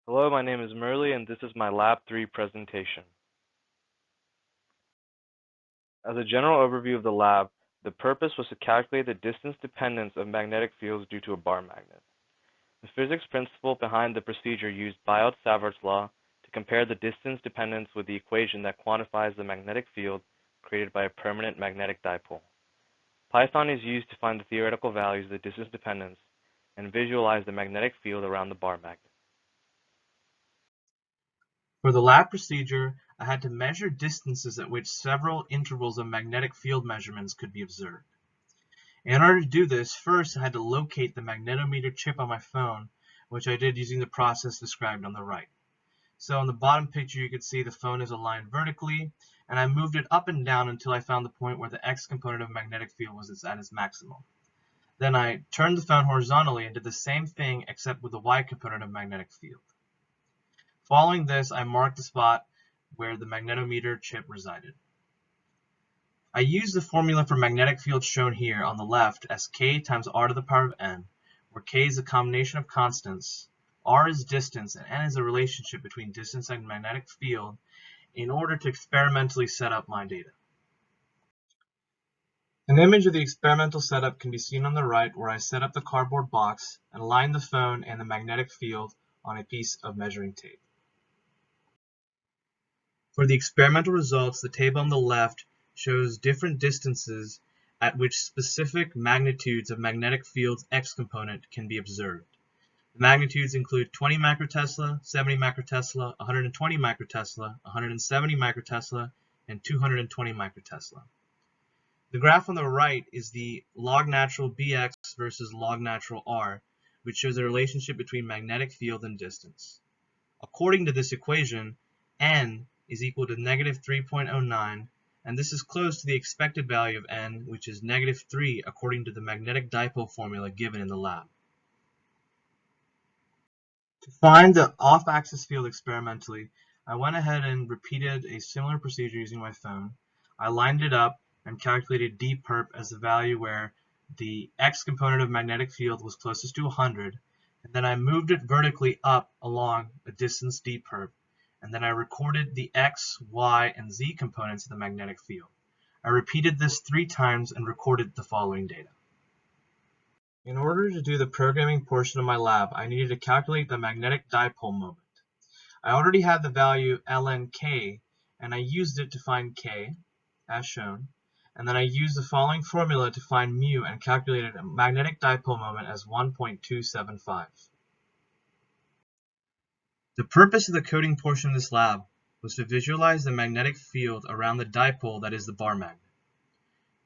Hello, my name is Murley and this is my Lab 3 presentation. As a general overview of the lab, the purpose was to calculate the distance dependence of magnetic fields due to a bar magnet. The physics principle behind the procedure used Biot-Savart's law to compare the distance dependence with the equation that quantifies the magnetic field created by a permanent magnetic dipole. Python is used to find the theoretical values of the distance dependence and visualize the magnetic field around the bar magnet. For the lab procedure, I had to measure distances at which several intervals of magnetic field measurements could be observed. In order to do this, first I had to locate the magnetometer chip on my phone, which I did using the process described on the right. So in the bottom picture you can see the phone is aligned vertically, and I moved it up and down until I found the point where the X component of magnetic field was at its maximum. Then I turned the phone horizontally and did the same thing except with the Y component of magnetic field. Following this, I marked the spot where the magnetometer chip resided. I used the formula for magnetic field shown here on the left as k times r to the power of n, where k is a combination of constants, r is distance, and n is a relationship between distance and magnetic field, in order to experimentally set up my data. An image of the experimental setup can be seen on the right, where I set up the cardboard box and aligned the phone and the magnetic field on a piece of measuring tape. For the experimental results, the table on the left shows different distances at which specific magnitudes of magnetic field's X component can be observed. The magnitudes include 20 microtesla, 70 microtesla, 120 microtesla, 170 microtesla, and 220 microtesla. The graph on the right is the log natural Bx versus log natural R, which shows a relationship between magnetic field and distance. According to this equation, n is equal to negative 3.09, and this is close to the expected value of n, which is negative 3 according to the magnetic dipole formula given in the lab. To find the off-axis field experimentally, I went ahead and repeated a similar procedure using my phone. I lined it up and calculated dperp as the value where the X component of magnetic field was closest to 100, and then I moved it vertically up along a distance dperp, and then I recorded the X, Y, and Z components of the magnetic field. I repeated this 3 times and recorded the following data. In order to do the programming portion of my lab, I needed to calculate the magnetic dipole moment. I already had the value ln k, and I used it to find k, as shown, and then I used the following formula to find mu and calculated a magnetic dipole moment as 1.275. The purpose of the coding portion of this lab was to visualize the magnetic field around the dipole that is the bar magnet.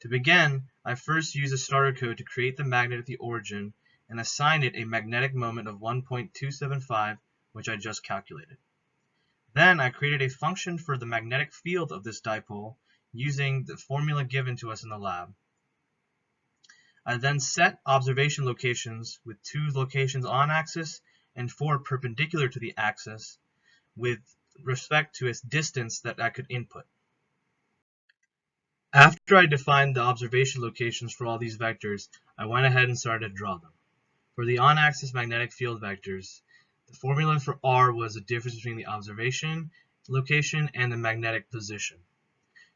To begin, I first used a starter code to create the magnet at the origin and assign it a magnetic moment of 1.275, which I just calculated. Then I created a function for the magnetic field of this dipole using the formula given to us in the lab. I then set observation locations with 2 locations on axis and 4 perpendicular to the axis with respect to its distance that I could input. After I defined the observation locations for all these vectors, I went ahead and started to draw them. For the on-axis magnetic field vectors, the formula for R was the difference between the observation location and the magnetic position.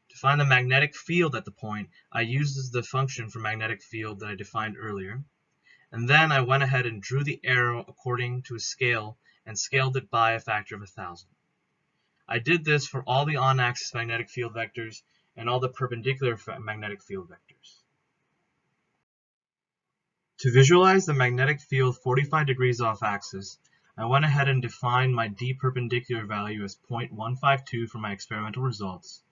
To find the magnetic field at the point, I used the function for magnetic field that I defined earlier. And then I went ahead and drew the arrow according to a scale and scaled it by a factor of 1,000. I did this for all the on-axis magnetic field vectors and all the perpendicular magnetic field vectors. To visualize the magnetic field 45 degrees off axis, I went ahead and defined my d perpendicular value as 0.152 for my experimental results,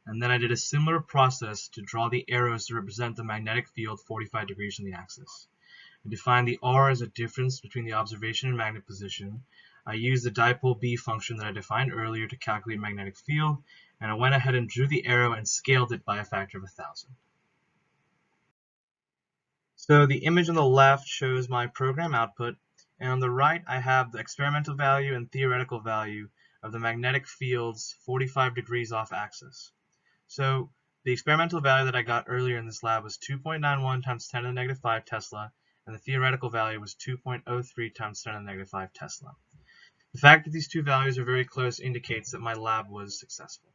and then I did a similar process to draw the arrows to represent the magnetic field 45 degrees from the axis. I defined the R as a difference between the observation and magnet position. I used the dipole B function that I defined earlier to calculate magnetic field, and I went ahead and drew the arrow and scaled it by a factor of 1,000. So the image on the left shows my program output, and on the right I have the experimental value and theoretical value of the magnetic fields 45 degrees off axis. So the experimental value that I got earlier in this lab was 2.91 times 10 to the negative 5 Tesla, and the theoretical value was 2.03 times 10 to the negative 5 Tesla. The fact that these two values are very close indicates that my lab was successful.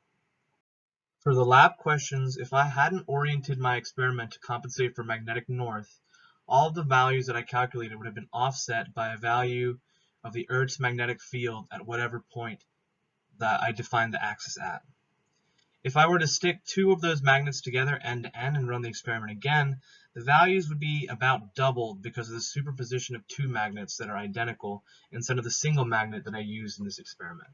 For the lab questions, if I hadn't oriented my experiment to compensate for magnetic north, all of the values that I calculated would have been offset by a value of the Earth's magnetic field at whatever point that I defined the axis at. If I were to stick two of those magnets together end to end and run the experiment again, the values would be about doubled because of the superposition of two magnets that are identical instead of the single magnet that I used in this experiment.